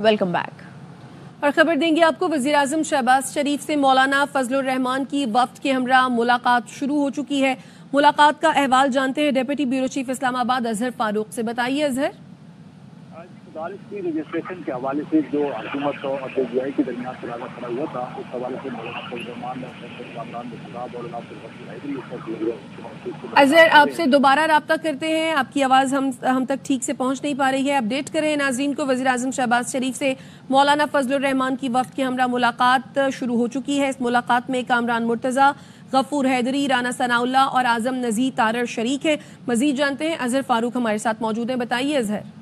Welcome back. और खबर देंगे आपको, वजीर आजम शहबाज शरीफ से मौलाना फजलुर रहमान की वफ्द के हमरा मुलाकात शुरू हो चुकी है। मुलाकात का अहवाल जानते हैं deputy bureau chief Islamabad Azhar Farooq से। बताइए अजहर। मदारिस की रजिस्ट्रेशन के हवाले से जो हुकूमत और जेजीआई के दरमियान तनाज़ा खड़ा हुआ था, उस हवाले से मौलाना फजलुर रहमान अजहर आपसे दोबारा रब्ता करते हैं, आपकी आवाज़ हम तक ठीक से पहुंच नहीं पा रही है। अपडेट करें नाज़रीन को, वज़ीर आज़म शहबाज शरीफ से मौलाना फजलुर रहमान की वफ्द के हमरा मुलाकात शुरू हो चुकी है। इस मुलाकात में कामरान मुर्तज़ा, गफूर हैदरी, राना सनाउल्लाह और आज़म नज़ीर तारड़ शरीक हैं। मज़ीद जानते हैं, अजहर फारूक हमारे साथ मौजूद हैं। बताइए अजहर।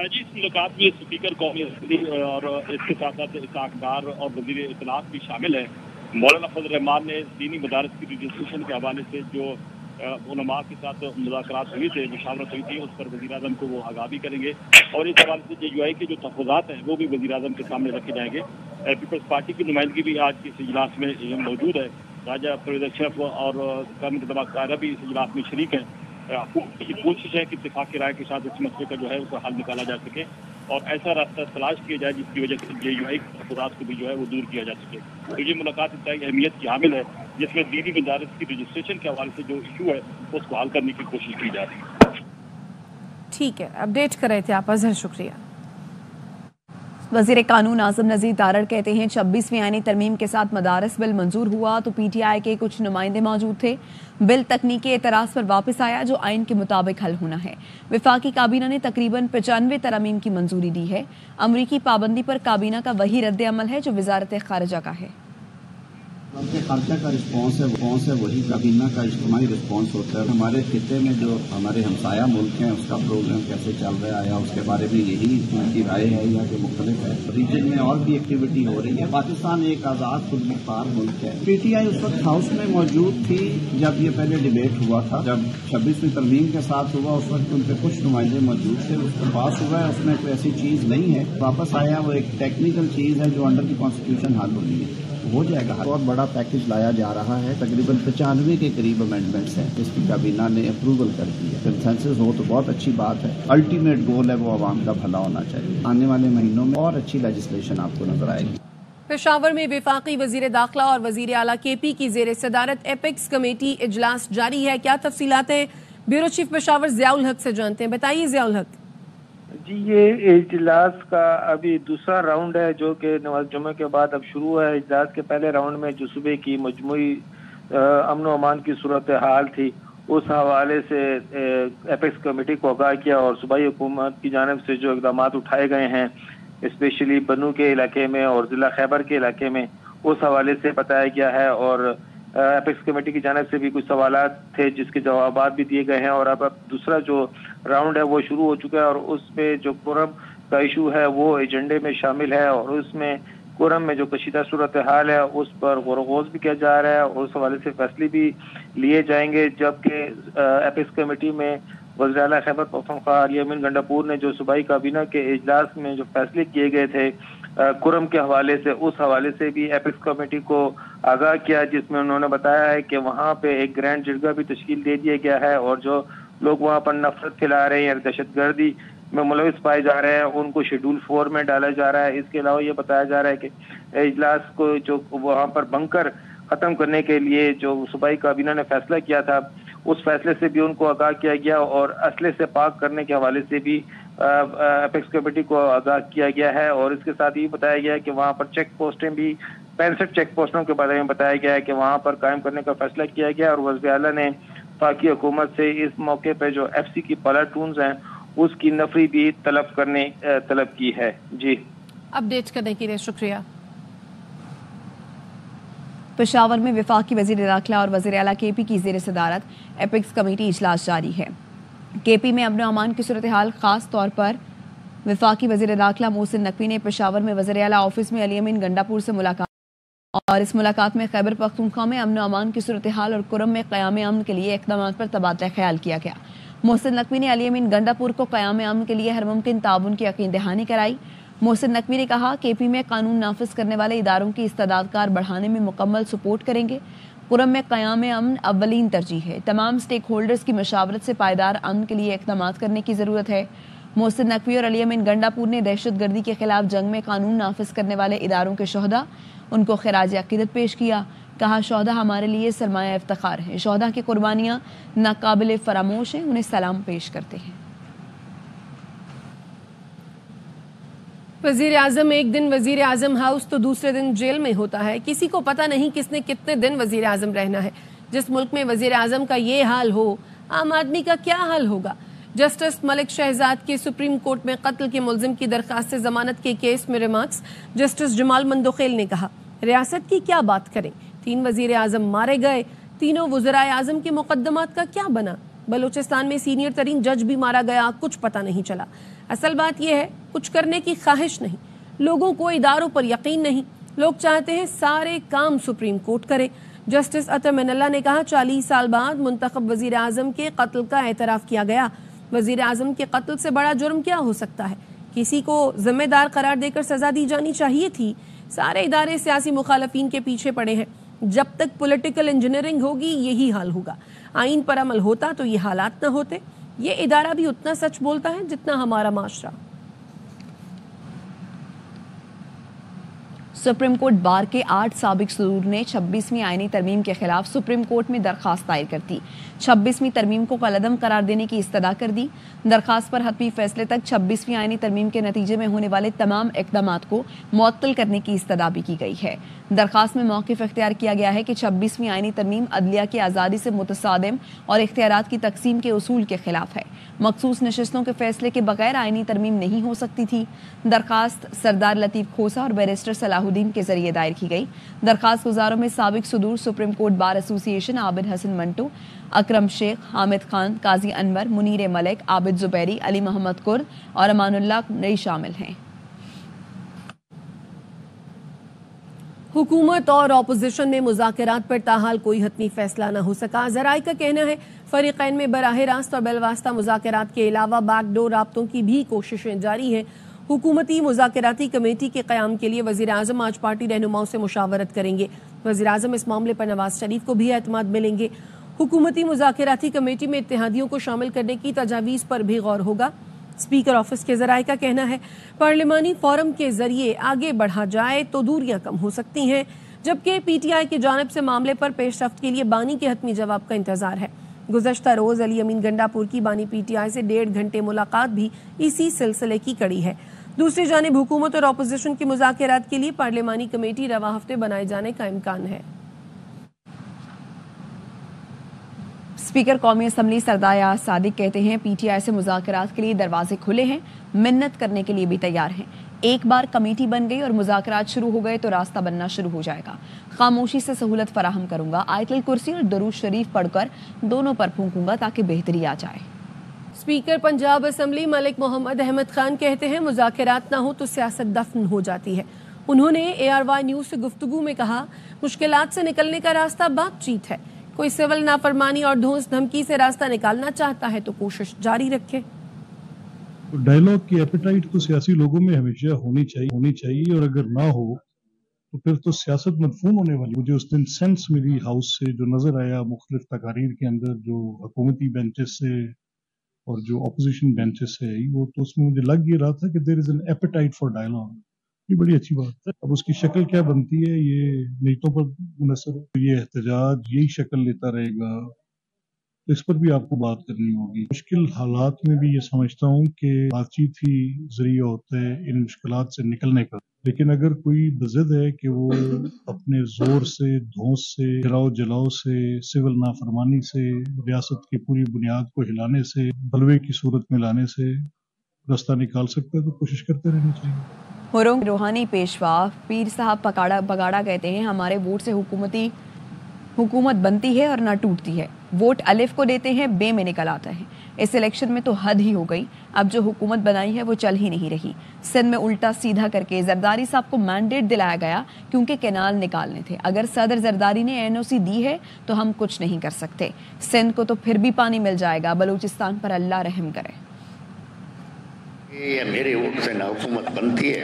जी, इस मुलाकात में स्पीकर कौमी असम्बली और इसके साथ साथ इसाकदार और वज़ीर इत्तलात भी शामिल है। मौलाना फजल रहमान ने दीनी मदारस की रजिस्ट्रेशन के हवाले से जो उलमा के साथ मुज़ाकरात हुए थे, मुशावरत हुई थी, उस पर वज़ीर आज़म को वो आगाह भी करेंगे और इस हवाले से जेयूआई के जो तहफ़्फ़ुज़ात हैं वो भी वज़ीर आज़म के सामने रखे जाएंगे। पीपल्स पार्टी की नुमाइंदगी भी आज के इस इजलास में मौजूद है। राजा परवेज़ अशरफ और कानून तबा कायरा भी इस इजलास में शरीक हैं। की कोशिश है कि इत्तेफाक की राय के साथ इस मसले का जो है उसका हल निकाला जा सके और ऐसा रास्ता तलाश किया जाए जिसकी वजह से जेयूआई के तहफ़्फ़ुज़ात को भी जो है वो दूर किया जा सके। तो ये मुलाकात इंतहाई अहमियत की हामिल है, जिसमें दीनी मदारिस की रजिस्ट्रेशन के हवाले से जो इशू है उसको हल करने की कोशिश की जा रही है। ठीक है, अपडेट कर रहे थे आप अजहर, शुक्रिया। वज़ीर कानून आज़म नज़ीर तारड़ कहते हैं 26वीं आईनी तरमीम के साथ मदारस बिल मंजूर हुआ तो पीटीआई के कुछ नुमाइंदे मौजूद थे। बिल तकनीकी एतराज़ पर वापस आया जो आइन के मुताबिक हल होना है। वफाकी काबीना ने तकरीबन 95 तरमीम की मंजूरी दी है। अमरीकी पाबंदी पर काबीना का वही रद्द अमल है जो वजारत खारिजा का है। उनके खर्चा का रिस्पॉन्स है वही काबीना का इज्तिमाई रिस्पॉन्स होता है। हमारे खिते में जो हमारे हमसाया मुल्क हैं उसका प्रोग्राम कैसे चल रहा है उसके बारे में यही उनकी राय है या कि मुख्तलिफ है। रीजन में और भी एक्टिविटी हो रही है। पाकिस्तान एक आज़ाद खुद मुख्तार मुल्क है। पीटीआई उस वक्त हाउस में मौजूद थी जब ये पहले डिबेट हुआ था, जब 26वीं तरमीम के साथ हुआ उस वक्त उनके कुछ नुमाइंदे मौजूद थे। उसको पास हुआ है, उसमें कोई ऐसी चीज़ नहीं है। वापस आया वो एक टेक्निकल चीज़ है जो अंडर दी कॉन्स्टिट्यूशन हल होनी है, हो जाएगा। बहुत बड़ा पैकेज लाया जा रहा है, तकरीबन 95 के करीब अमेंडमेंट्स हैं इसकी काबीना ने अप्रूवल कर दी है। कंसेंसस हो तो बहुत अच्छी बात है। अल्टीमेट गोल है वो आवाम का भला होना चाहिए। आने वाले महीनों में और अच्छी लेजिस्लेशन आपको नजर आएगी। पेशावर में वफाकी वजीर दाखिला और वजीर आला केपी की जेर सदारत एपेक्स कमेटी इजलास जारी है। क्या तफसीलात हैं, ब्यूरो चीफ पेशावर ज़ियाउल हक से जानते हैं। बताइए ज़ियाउल हक। जी, ये इजलास का अभी दूसरा राउंड है जो कि नमाज जुमे के बाद अब शुरू है। इजलास के पहले राउंड में जो सुबह की मजमूई अमन व अमान की सूरत हाल थी उस हवाले से एपेक्स कमेटी को आगाह किया और सूबाई हुकूमत की जानिब से जो इकदाम उठाए गए हैं स्पेशली बनू के इलाके में और ज़िला खैबर के इलाके में उस हवाले से बताया गया है। और एपेक्स कमेटी की जानिब से भी कुछ सवालात थे जिसके जवाब भी दिए गए हैं। और अब दूसरा जो राउंड है वो शुरू हो चुका है और उसमें जो कोरम का इशू है वो एजेंडे में शामिल है और उसमें कोरम में जो कशीदा सूरत हाल है उस पर गौर भी किया जा रहा है और उस हवाले से फैसले भी लिए जाएंगे। जबकि एपेक्स कमेटी में वज़ीर आला खैबर पख्तूनख्वा अली अमीन गंडापुर ने जो सूबाई काबीना के इजलास में जो फैसले किए गए थे कुरम के हवाले से, उस हवाले से भी एपेक्स कमेटी को आगाह किया, जिसमें उन्होंने बताया है कि वहाँ पे एक ग्रैंड जरगा भी तश्कील दे दिया गया है और जो लोग वहाँ पर नफरत फैला रहे हैं, दहशतगर्दी में मुलविस पाए जा रहे हैं, उनको शेड्यूल 4 में डाला जा रहा है। इसके अलावा ये बताया जा रहा है कि इजलास को जो वहाँ पर बंकर खत्म करने के लिए जो सूबाई काबीना ने फैसला किया था उस फैसले से भी उनको आगाह किया गया और असले से पाक करने के हवाले से भी एपेक्स कमेटी को आगाह किया गया है। और इसके साथ ही बताया गया है कि वहाँ पर चेक पोस्टें भी 65 चेक पोस्टों के बारे में बताया गया है कि वहाँ पर कायम करने का फैसला किया गया। और वज़ीर आला ने वफाकी हुकूमत से इस मौके पर जो FC की प्लाटून्स हैं उसकी नफरी भी तलब की है। जी, अपडेट करने के लिए शुक्रिया। पेशावर में वफाकी वजीर दाखिला और वजीर आला केपी की जेर सदारत एपेक्स कमेटी इजलास जारी है। केपी में अमन अमान की सूरत हाल खास तौर पर वफाकी वजीर दाखिला मोहसिन नकवी ने पेशावर में वजीर आला ऑफिस में अली अमीन गंडापुर से मुलाकात और इस मुलाकात में खैबर पख्तूनख्वा में अमन अमान की सूरत हाल और कुरम में क़याम अमन के लिए इक़दाम पर तबादला ख्याल किया गया। मोहसिन नकवी ने अली अमीन गंडापुर को क़याम अमन के लिए हर मुमकिन ताउन की यकीन दहानी कराई। मोहसिन नकवी ने कहा केपी में कानून नाफिज करने वाले इदारों की इस्तेदादकार बढ़ाने में मुकम्मल सपोर्ट करेंगे। कुरम में क़याम अमन अव्वलीन तरजीह है। तमाम स्टेक होल्डर्स की मशावरत से पायदार अमन के लिए इक़दाम करने की ज़रूरत है। محسن नकवी और अली अमीन गंडापुर ने दहशतगर्दी के खिलाफ जंग में कानून नाफिज करने वाले इदारों के शोहदा उनको खिराज अकीदत पेश किया। कहा, शोहदा हमारे लिए सरमाया इफ्तिखार है। शोहदा की कुर्बानियाँ नाकाबिल फरामोश हैं, उन्हें सलाम पेश करते हैं। वजीर आजम एक दिन वजीर आजम हाउस तो दूसरे दिन जेल में होता है। किसी को पता नहीं किसने कितने दिन वजीर आजम रहना है। जिस मुल्क में वजीर आजम का ये हाल हो, आम आदमी का क्या हाल होगा। जस्टिस मलिक शहजाद के सुप्रीम कोर्ट में कत्ल के मुलजिम की दरखास्त से जमानत के केस में रिमार्क्स। जस्टिस जमाल मंदोखेल ने कहा, रियासत की क्या बात करें, 3 वजीर आजम मारे गए, तीनों वज़राए आजम के मुकदमात का क्या बना। बलूचिस्तान में सीनियर तरीन जज भी मारा गया, कुछ पता नहीं चला। असल बात यह है, कुछ करने की ख्वाहिश नहीं, लोगों को इदारों पर यकीन नहीं। लोग चाहते हैं सारे काम सुप्रीम कोर्ट करे। जस्टिस अतर मिनल्ला ने कहा, 40 साल बाद मुंतखब वजीर आजम के कत्ल का एतराफ़ किया गया। वजीर आजम के कत्ल से बड़ा जुर्म क्या हो सकता है। किसी को जिम्मेदार करार देकर सजा दी जानी चाहिए थी। सारे इदारे सियासी मुखालफीन के पीछे पड़े हैं। जब तक पॉलिटिकल इंजीनियरिंग होगी यही हाल होगा। आइन पर अमल होता तो ये हालात न होते। ये इदारा भी उतना सच बोलता है जितना हमारा माशरा। सुप्रीम कोर्ट बार के 8 साबिक सदूर ने 26वीं आईनी तरमीम के खिलाफ सुप्रीम कोर्ट में दरखास्त दायर कर दी। 26वीं तरमीम को कलअदम करार देने की इस्तदा कर दी। दरखास्त पर हतमी फैसले तक 26वीं आईनी तरमीम के नतीजे में होने वाले तमाम इक़दामात को मुअत्तल करने की इस्तदा भी की गई है। दरखास्त में मौक़िफ़ इख्तियार किया गया है कि 26वीं आईनी तरमीम अदलिया की आज़ादी से मुतसादिम और इख्तियारात की तकसीम के उसूल के खिलाफ है। मखसूस नशिस्तों के फैसले के बगैर आईनी तरमीम नहीं हो सकती थी। दरखास्त सरदार लतीफ़ खोसा और बैरिस्टर सलाहुद्दीन के जरिए दायर की गई। दरखास्त गुजारों में साबिक सदूर supreme court bar association Abid Hasan Manto, Akram Sheikh, Hamid Khan, Qazi Anwar, Munir Malik, Abid Zuberi, Ali Mohammad Kurd और अमानुल्लाह नई शामिल हैं। हुकूमत और अपोजिशन में मुज़ाकरात पर ताहाल कोई हतमी फैसला न हो सका। ज़राए का कहना है फरीक़ैन में बराह रास्त और बिलवास्ता मुज़ाकरात के अलावा बैकडोर राब्तों की भी कोशिशें जारी हैं। हुकूमती मुज़ाकराती कमेटी के क़याम के लिए वज़ीर आज़म आज पार्टी रहनुमाओं से मुशावरत करेंगे। वज़ीर आज़म इस मामले पर नवाज शरीफ को भी एतमाद मिलेंगे। हुकूमती मुज़ाकराती कमेटी में इत्तेहादियों को शामिल करने की तजावीज़ पर भी गौर होगा। स्पीकर ऑफिस के ज़राए का कहना है पार्लिमानी फोरम के जरिए आगे बढ़ा जाए तो दूरियां कम हो सकती हैं, जबकि पीटीआई की जानिब से मामले पर पेशरफ्त के लिए बानी के हतमी जवाब का इंतजार है। गुज़श्ता रोज़ अली अमीन गंडापुर की बानी पीटीआई से 1.5 घंटे मुलाकात भी इसी सिलसिले की कड़ी है। दूसरी जानिब हुकूमत और अपोजिशन के मुज़ाकरात के लिए पार्लिमानी कमेटी रवा हफ्ते बनाए जाने का इम्कान है। स्पीकर कौमी असम्बली सरदार यास सादिक कहते हैं पीटीआई से मुज़ाकरात के लिए दरवाजे खुले हैं, मिन्नत करने के लिए भी तैयार हैं। एक बार कमेटी बन गई और मुज़ाकरात शुरू हो गए तो रास्ता बनना शुरू हो जाएगा। खामोशी से सहूलत फराहम करूंगा। आयतुल कुर्सी और दरूद शरीफ पढ़कर दोनों पर फूंकूंगा ताकि बेहतरी आ जाए। स्पीकर पंजाब असम्बली मलिक मोहम्मद अहमद खान कहते हैं मुज़ाकरात ना हो तो सियासत दफन हो जाती है। उन्होंने ARY न्यूज़ से गुफ्तगू में कहा मुश्किलात से निकलने का रास्ता बातचीत है। कोई सिविल नाफरमानी और धौंस धमकी से रास्ता निकालना चाहता है तो कोशिश जारी रखे। तो डायलॉग की एपेटाइट तो सियासी लोगों में हमेशा होनी चाहिए और अगर ना हो तो फिर तो सियासत मदफून होने वाली। मुझे उस दिन सेंस मिली हाउस से जो नजर आया मुख्तलिफ तकारीर के अंदर जो हुकूमती बेंचेस से और जो अपोजिशन बेंचेस से आई, वो तो उसमें मुझे लग ये रहा था कि there is an appetite for dialogue. ये बड़ी अच्छी बात है। अब उसकी शक्ल क्या बनती है ये नीयतों पर मुनसर है। ये एहतजाज यही शक्ल लेता रहेगा तो इस पर भी आपको बात करनी होगी। मुश्किल हालात में भी ये समझता हूँ कि बातचीत ही जरिया होता है इन मुश्किलात से निकलने का। लेकिन अगर कोई बज़िद है कि वो अपने जोर से, धौंस से, जलाओ से, सिविल नाफरमानी से, रियासत की पूरी बुनियाद को हिलाने से, बलवे की सूरत में लाने से रास्ता निकाल सकता है तो कोशिश करते रहनी चाहिए। रूहानी पेशवा पीर साहब बगाड़ा कहते हैं हमारे वोट से हुकूमत बनती है और ना टूटती है। वोट अलिफ को देते हैं, बे में निकल आता है। इस इलेक्शन में तो हद ही हो गई। अब जो हुकूमत बनाई है वो चल ही नहीं रही। सिंध में उल्टा सीधा करके जरदारी साहब को मैंडेट दिलाया गया क्योंकि कैनाल निकालने थे। अगर सदर जरदारी ने NOC दी है तो हम कुछ नहीं कर सकते। सिंध को तो फिर भी पानी मिल जाएगा। बलूचिस्तान पर अल्लाह रहम करे। ये मेरे वोट से ना हुकूमत बनती है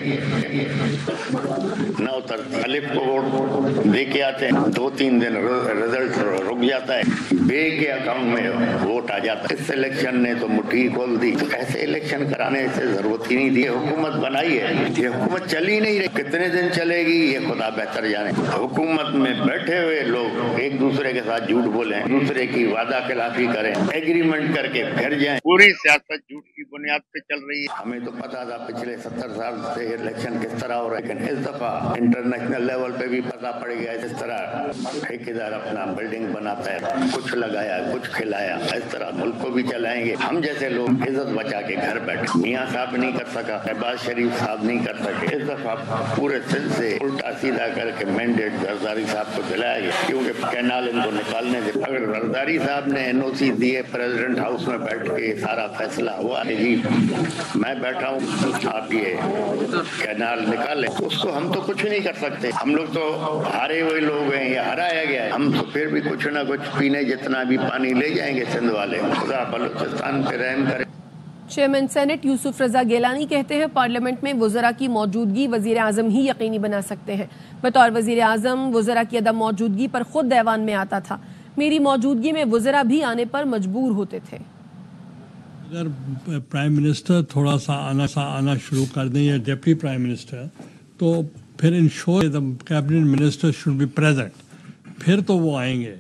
ना उतरती। अलिफ को वोट दे के आते हैं, 2-3 दिन रिजल्ट रुक जाता है, बे के अकाउंट में वोट आ जाता है। इस इलेक्शन ने तो मुट्ठी खोल दी। तो ऐसे इलेक्शन कराने से जरूरत ही नहीं थी। हुकूमत बनाई है, ये हुकूमत चली नहीं रही, कितने दिन चलेगी ये खुदा बेहतर जाने। हुकूमत में बैठे हुए लोग एक दूसरे के साथ झूठ बोले, दूसरे की वादा खिलाफी करें, एग्रीमेंट करके फिर जाएं। पूरी सियासत झूठ की बुनियाद पे चल रही है। हमें तो पता था पिछले 70 साल से इलेक्शन किस तरह हो रहा है, लेकिन इस दफा इंटरनेशनल लेवल पे भी पता पड़ गया इस तरह ठेकेदार अपना बिल्डिंग बनाता है, कुछ लगाया कुछ खिलाया, इस तरह मुल्क को भी चलाएंगे। हम जैसे लोग इज्जत बचा के घर बैठे, मियाँ साहब नहीं कर सका, शहबाज शरीफ साहब नहीं कर सके, इस दफा पूरे सिल से उल्टा सीधा करके मैंडेट जरदारी साहब को दिलाया गया, क्योंकि कैनाल इनको निकालने दे। अगर जरदारी साहब ने NOC दिए, प्रेसिडेंट हाउस में बैठ के सारा फैसला हुआ जी मैं बैठा हूँ, आप ये कैनाल निकाले, उसको हम तो कुछ नहीं कर सकते। हम लोग तो हारे हुए लोग हैं, ये हराया गया है, हम तो फिर भी कुछ ना कुछ पीने जितना भी पानी ले जाएंगे सिंध वाले। खुदा बलूचिस्तान पे रहम करे। चेयरमैन सेनेट यूसुफ रजा गेलानी कहते हैं पार्लियामेंट में वज़रा की मौजूदगी वज़ीर आज़म ही यकीनी बना सकते हैं। बतौर वज़ीर आज़म वज़रा की अदम मौजूदगी पर खुद ऐवान में आता था, मेरी मौजूदगी में वज़रा भी आने पर मजबूर होते थे। अगर प्राइम मिनिस्टर थोड़ा सा आना शुरू कर दें या डिप्टी प्राइम मिनिस्टर, तो फिर ensure the cabinet minister should be present, फिर तो वो आएंगे।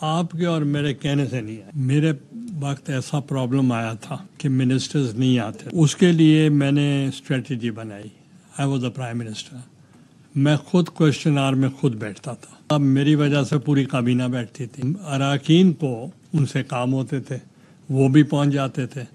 आपके और मेरे कहने से नहीं आए। मेरे वक्त ऐसा प्रॉब्लम आया था कि मिनिस्टर्स नहीं आते, उसके लिए मैंने स्ट्रेटजी बनाई। I was the prime minister, मैं खुद क्वेश्चन आवर में खुद बैठता था। अब मेरी वजह से पूरी काबीना बैठती थी। अरकान को उनसे काम होते थे, वो भी पहुंच जाते थे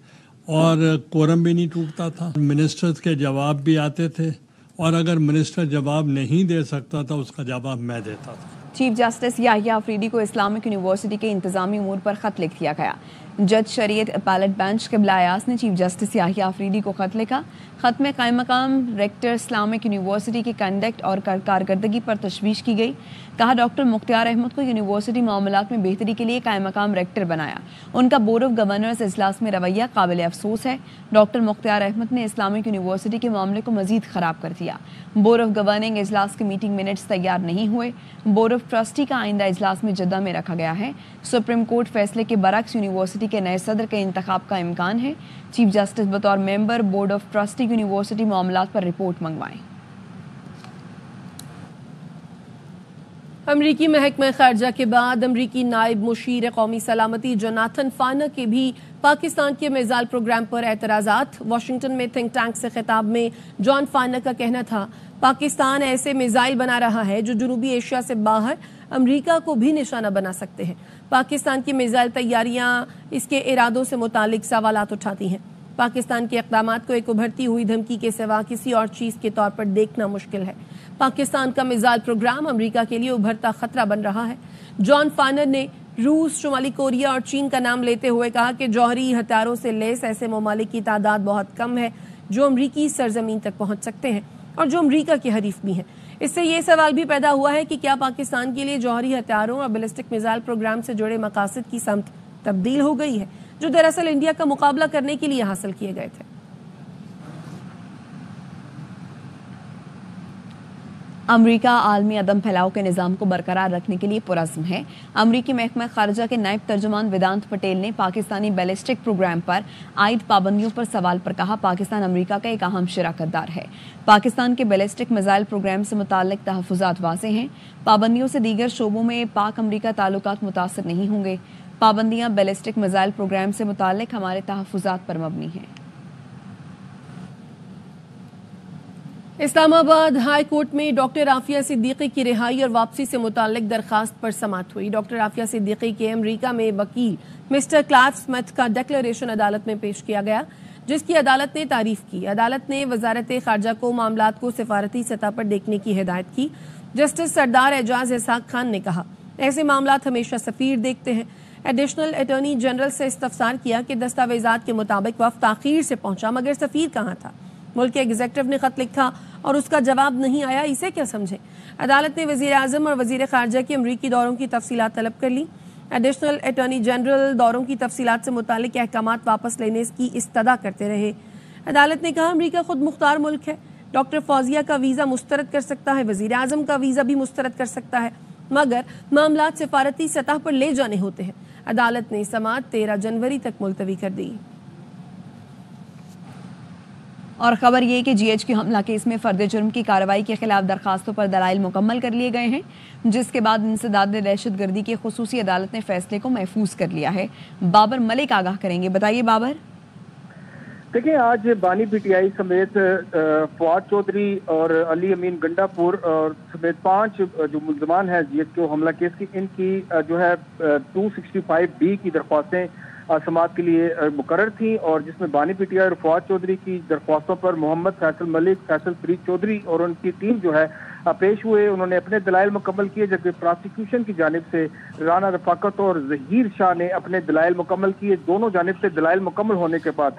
और कोरम भी नहीं टूटता था। मिनिस्टर्स के जवाब भी आते थे और अगर मिनिस्टर जवाब नहीं दे सकता था उसका जवाब मैं देता था। चीफ जस्टिस याहिया अफरीदी को इस्लामिक यूनिवर्सिटी के इंतजामी उमूर पर खत लिख दिया गया। जज शरीयत अपैलेट बेंच क़िबला अयास ने चीफ जस्टिस याहिया अफरीदी को खत लिखा। खत में कायम मकाम रेक्टर इस्लामिक यूनिवर्सिटी की कंडक्ट और कारकर्दगी पर तशवीश की गई। कहा डॉक्टर मुख्तियार अहमद को यूनिवर्सिटी मामलात में बेहतरी के लिए कायम मकाम रेक्टर बनाया, उनका बोर्ड ऑफ गवर्नर्स इजलास में रवैया काबिल अफसोस है। डॉक्टर मुख्तियार अहमद ने इस्लामिक यूनिवर्सिटी के मामले को मजीद ख़राब कर दिया। बोर्ड ऑफ गवर्निंग इजलास के मीटिंग मिनट्स तैयार नहीं हुए। बोर्ड ऑफ ट्रस्टी का आइंदा इजलास में जद्दा में रखा गया है। सुप्रीम कोर्ट फैसले के बरक्स यूनिवर्सिटी के नए सदर के इंतखाब का इम्कान है। चीफ जस्टिस बतौर member board of trustee university मामलात पर रिपोर्ट मंगवाएं। अमरीकी महकमा खारजा के बाद अमरीकी नायब मुशीर कौमी सलामती जोनाथन फानर के भी पाकिस्तान के मिसाइल प्रोग्राम पर एतराज़ात। वाशिंगटन में थिंक टैंक से खिताब में जॉन फानर का कहना था पाकिस्तान ऐसे मिसाइल बना रहा है जो जनूबी एशिया से बाहर अमरीका को भी निशाना बना सकते हैं। पाकिस्तान की मिसाइल तैयारियां इसके इरादों से मुतालिक सवालात उठाती हैं। पाकिस्तान के इक़दामात को एक उभरती हुई धमकी के सिवा किसी और चीज़ के तौर पर देखना मुश्किल है। पाकिस्तान का मिसाइल प्रोग्राम अमरीका के लिए उभरता खतरा बन रहा है। जॉन फानर ने रूस, शुमाली कोरिया और चीन का नाम लेते हुए कहा कि जौहरी हथियारों से लैस ऐसे ममालिक की तादाद बहुत कम है जो अमरीकी सरजमीन तक पहुंच सकते हैं और जो अमरीका के हरीफ भी हैं। इससे ये सवाल भी पैदा हुआ है कि क्या पाकिस्तान के लिए जौहरी हथियारों और बैलिस्टिक मिसाइल प्रोग्राम से जुड़े मकासद की समत तब्दील हो गई है जो दरअसल इंडिया का मुकाबला करने के लिए हासिल किए गए थे। अमरीका आलमी अदम फैलाव के निज़ाम को बरकरार रखने के लिए पुरज़्म है। अमरीकी महकमा खारजा के नायब तर्जुमान वेदांत पटेल ने पाकिस्तानी बैलिस्टिक प्रोग्राम पर आयद पाबंदियों पर सवाल पर कहा पाकिस्तान अमरीका का एक अहम शराकतदार है। पाकिस्तान के बैलिस्टिक मिसाइल प्रोग्राम से मुताल्लिक तहफ़्फ़ुज़ात वाज़ेह हैं। पाबंदियों से दीगर शोबों में पाक अमरीका ताल्लुकात मुतासर नहीं होंगे। पाबंदियाँ बैलिस्टिक मिसाइल प्रोग्राम से मुताल्लिक हमारे तहफ़्फ़ुज़ात पर मबनी हैं। इस्लामाबाद हाई कोर्ट में डॉक्टर आफिया सिद्दीकी की रिहाई और वापसी से मुताल्लिक दरखास्त पर समाअत हुई। डॉक्टर आफिया सिद्दीकी के अमरीका में वकील मिस्टर क्लार्क स्मिथ का डिक्लेरेशन अदालत में पेश किया गया, जिसकी अदालत ने तारीफ की। अदालत ने वजारत खारजा को मामलात को सिफारती सतह पर देखने की हिदायत की। जस्टिस सरदार एजाज इसहाक खान ने कहा ऐसे मामलात हमेशा सफीर देखते हैं। एडिशनल अटॉर्नी जनरल से इस्तफसार किया कि दस्तावेजात के मुताबिक वफ़द ताख़ीर से पहुंचा मगर सफीर कहाँ था। मुल्क के एग्जीक्यूटिव ने खत लिखा और उसका जवाब नहीं आया, इसे क्या समझे। अदालत ने वज़ीर आज़म और वज़ीर खारजा के अमरीकी दौरों की तफसीलात तलब कर ली। एडिशनल अटॉर्नी जनरल दौरों की तफसीलात से मुतालिक अहकामात वापस लेने की इस्तदा करते रहे। عدالت نے کہا امریکہ خود مختار ملک ہے، ڈاکٹر فوزیہ کا ویزا مسترد کر سکتا ہے، وزیر اعظم کا ویزا بھی مسترد کر سکتا ہے، مگر معاملات سفارتی سطح پر لے جانے ہوتے ہیں۔ عدالت نے سماعت 13 جنوری تک ملتوی کر دی۔ اور خبر یہ کہ جی ایچ کیو حملہ کیس میں فرد جرم کی کارروائی کے خلاف درخواستوں پر دلائل مکمل کر لیے گئے ہیں، جس کے بعد انسداد دہشت گردی کی خصوصی عدالت نے فیصلے کو محفوظ کر لیا ہے۔ بابر ملک آگاہ کریں گے، بتائیے بابر۔ دیکھیں، آج بانی پی ٹی آئی سمیت فواد چودھری اور علی امین گنڈا پور اور سمیت 5 جو ملزمان ہیں جی ایچ کیو حملہ کیس کی، ان کی جو ہے 265B کی درخواستیں سماعت کے لیے مقرر تھیں، اور جس میں بانی پی ٹی آئی اور فواد چودھری کی درخواستوں پر محمد فیصل ملک، فیصل فرید چودھری اور ان کی ٹیم جو ہے پیش ہوئے۔ انہوں نے اپنے دلائل مکمل کیے، جبکہ پراسیکیوشن کی جانب سے رانا رفاقت اور ظہیر شاہ نے اپنے دلائل مکمل کیے۔ دونوں جانب سے دلائل مکمل ہونے کے بعد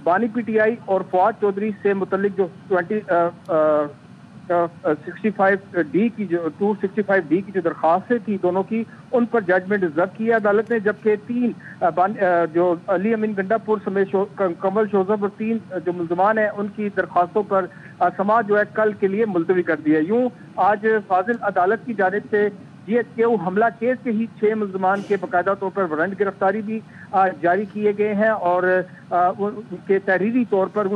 بانی پی ٹی آئی اور فواد چودھری سے متعلق جو 265D کی جو درخواستیں تھی دونوں کی، ان پر ججمنٹ ضبط کیا عدالت نے، جبکہ 3 جو علی امین گنڈا پور سمیت کمل شوزب اور 3 جو ملزمان ہیں ان کی درخواستوں پر سماعت جو ہے کل کے لیے ملتوی کر دی ہے۔ یوں آج فاضل عدالت کی جانب سے جی ایچ کیو حملہ کیس کے ہی 6 ملزمان کے باقاعدہ طور پر وارنٹ گرفتاری بھی جاری کیے گئے ہیں، اور ان کے تحریری طور پر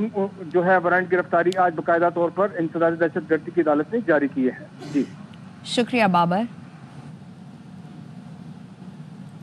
جو ہے وارنٹ گرفتاری آج باقاعدہ طور پر انسداد دہشت گردی کی عدالت نے جاری کیے ہیں۔ جی شکریہ بابر۔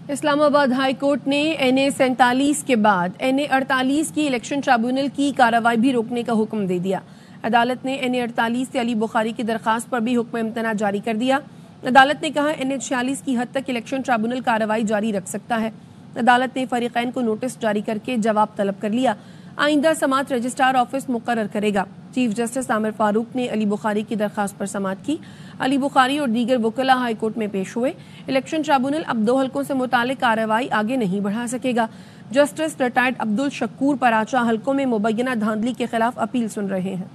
اسلام آباد ہائی کورٹ نے NA 47 کے بعد NA 48 کی الیکشن ٹریبونل کی کارروائی بھی روکنے کا حکم دے دیا۔ عدالت نے NA 48 سے علی بخاری کی درخواست پر بھی حکم امتناع جاری کر دیا۔ عدالت نے کہا NA 46 کی حد تک الیکشن ٹریبونل کارروائی جاری رکھ سکتا ہے۔ عدالت نے فریقین کو نوٹس جاری کر کے جواب طلب کر لیا۔ آئندہ سماعت رجسٹرار آفس مقرر کرے گا۔ چیف جسٹس عامر فاروق نے علی بخاری کی درخواست پر سماعت کی۔ علی بخاری اور دیگر وکلاء ہائی کورٹ میں پیش ہوئے۔ الیکشن ٹریبونل اب 2 حلقوں سے متعلق کارروائی آگے نہیں بڑھا سکے گا۔ جسٹس ریٹائرڈ عبدالشکور پراچا حلقوں میں مبینہ دھاندلی کے خلاف اپیل سن رہے ہیں۔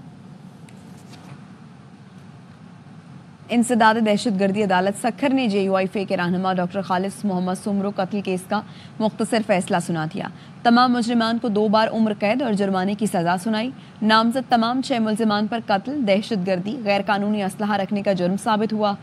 انسداد دہشت گردی عدالت سکھر نے JUIF کے رہنما ڈاکٹر خالد محمد سمرو قتل کیس کا مختصر فیصلہ سنا دیا۔ تمام مجرمان کو 2 بار عمر قید اور جرمانے کی سزا سنائی۔ نامزد تمام 6 ملزمان پر قتل، دہشت گردی، غیر قانونی اسلحہ رکھنے کا جرم ثابت ہوا۔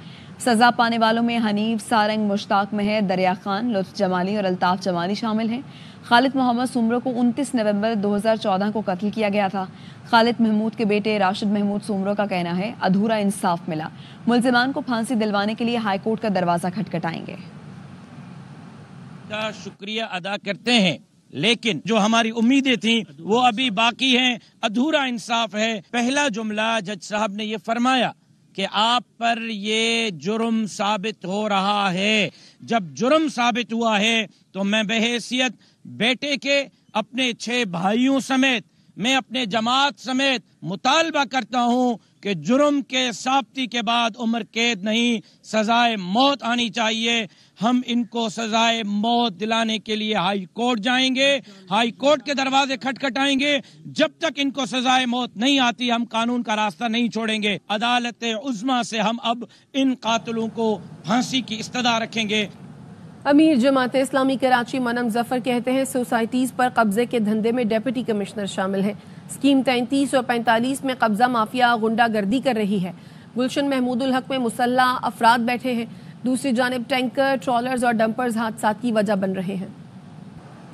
سزا پانے والوں میں حنیف، سارنگ، مشتاق مہر، دریا خان، لطف جمالی اور الطاف جمالی شامل ہیں۔ خالد محمد سمرو کو 29 نومبر 2014 کو قتل کیا گیا تھا۔ خالد محمود کے بیٹے راشد محمود سمرو کا کہنا ہے ادھورا انصاف ملا۔ ملزمان کو پھانسی دلوانے کے لیے ہائی کورٹ کا دروازہ کھٹکھٹائیں گے۔ کا شکریہ ادا کرتے ہیں، لیکن جو ہماری امیدیں تھیں وہ ابھی باقی ہیں۔ ادھورا انصاف ہے۔ پہلا جملہ جج صاحب نے یہ فرمایا کہ آپ پر یہ جرم ثابت ہو رہا ہے۔ جب جرم ثابت ہوا ہے تو میں بحیثیت بیٹے کے، اپنے 6 بھائیوں سمیت، میں اپنے جماعت سمیت مطالبہ کرتا ہوں کہ جرم کے ثابتی کے بعد عمر قید نہیں، سزائے موت آنی چاہیے۔ ہم ان کو سزائے موت دلانے کے لیے ہائی کورٹ جائیں گے، ہائی کورٹ کے دروازے کھٹکھٹائیں گے۔ جب تک ان کو سزائے موت نہیں آتی ہم قانون کا راستہ نہیں چھوڑیں گے۔ عدالت عظمیٰ سے ہم اب ان قاتلوں کو پھانسی کی استدعا رکھیں گے۔ امیر جماعت اسلامی کراچی منم ظفر کہتے ہیں سوسائٹیز پر قبضے کے دھندے میں ڈیپٹی کمشنر شامل ہیں۔ اسکیم 33 اور 45 میں قبضہ مافیا غنڈہ گردی کر رہی ہے۔ گلشن محمود الحق میں مسلح افراد بیٹھے ہیں۔ دوسری جانب ٹینکر، ٹرالرز اور ڈمپرز حادثات کی وجہ بن رہے ہیں۔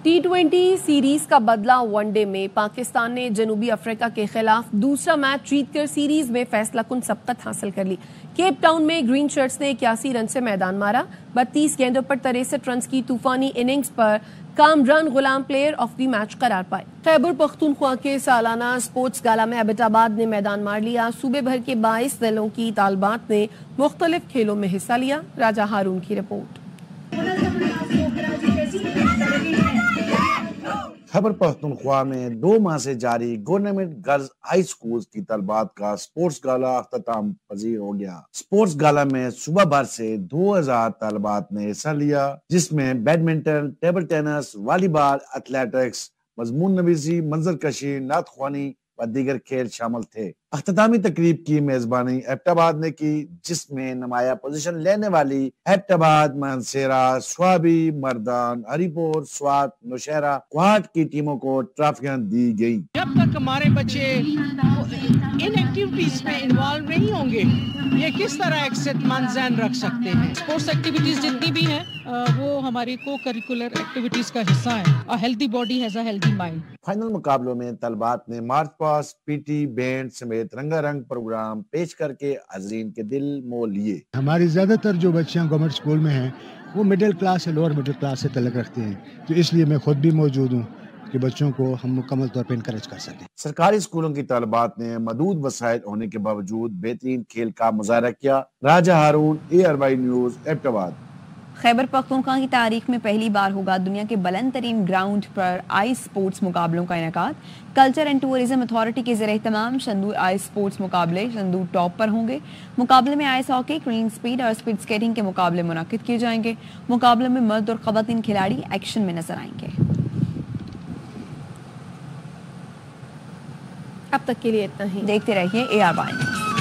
T20 سیریز کا بدلہ ون ڈے میں پاکستان نے جنوبی افریقہ کے خلاف دوسرا میچ جیت کر سیریز میں فیصلہ کن سبقت حاصل کر لی۔ کیپ ٹاؤن میں گرین شرٹس نے 81 رن سے میدان مارا۔ 32 گیندوں پر 63 رنز کی طوفانی innings per Kamran Ghulam player of the match قرار پائے۔ خیبر پختونخوا کے سالانہ سپورٹس گالا میں ایبٹ آباد نے میدان مار لیا۔ صوبے بھر کے 22 ضلعوں کی طالبات نے مختلف کھیلوں میں حصہ لیا۔ راجہ ہارون کی رپورٹ۔ خیبر پختونخوا میں 2 ماہ سے جاری گورنمنٹ گرلز ہائی سکولز کی طالبات کا سپورٹس گالا اختتام پذیر ہو گیا۔ سپورٹس گالا میں صوبہ بھر سے 2000 طالبات نے حصہ لیا، جس میں بیڈمنٹن، ٹیبل ٹینس، والی بال، ایتھلیٹکس، مضمون نویسی، منظر کشی، نعت خوانی و دیگر کھیل شامل تھے۔ اختتامی تقریب کی میزبانی ایبٹ آباد نے کی، جس میں نمایاں پوزیشن لینے والی ایبٹ آباد، مانسیرا، سوابی، مردان، ہری پور، سوات، نوشہرہ، کوہاٹ کی ٹیموں کو ٹرافیاں دی گئی۔ جب تک ہمارے بچے ان ایکٹیویٹیز میں انوالو نہیں ہوں گے، یہ کس طرح ایک صحت مند ذہن رکھ سکتے ہیں؟ اسپورٹس ایکٹیویٹیز جتنی بھی ہیں وہ ہماری کو کریکولر ایکٹیویٹیز کا حصہ ہیں۔ Healthy body has a healthy mind. Final مقابلوں میں طلبات نے مارچ پاسٹ، پی ٹی، بینڈ سمیت رنگا رنگ پروگرام پیش کر کے حاضرین کے دل مول لیے۔ ہماری زیادہ تر جو بچیاں گورنمنٹ اسکول میں ہیں وہ مڈل کلاس یا لوور مڈل کلاس سے تعلق رکھتے ہیں، تو اس لیے میں خود بھی موجود ہوں کہ بچوں کو ہم مکمل طور پر انکریج کر سکیں۔ سرکاری اسکولوں کی طالبات نے محدود وسائل ہونے کے باوجود بہترین کھیل کا مظاہرہ کیا۔ راجہ ہارون، ARY نیوز، ایبٹ آباد۔ خیبر پختونخوا کی تاریخ میں پہلی بار ہوگا دنیا کے بلند ترین گراؤنڈ پر آئس سپورٹس مقابلوں کا انعقاد۔ کلچر اینڈ ٹورزم اتھارٹی کے زیر اہتمام شندور آئس سپورٹس مقابلے شندور ٹاپ پر ہوں گے۔ مقابلے میں آئس ہاکی، گرین سپیڈ اور سپیڈ سکیٹنگ کے مقابلے منعقد کیے جائیں گے۔ مقابلوں میں مرد اور خواتین کھلاڑی ایکشن میں نظر آئیں گے۔ اب تک کے لیے اتنا ہی، دیکھتے رہیے ARY۔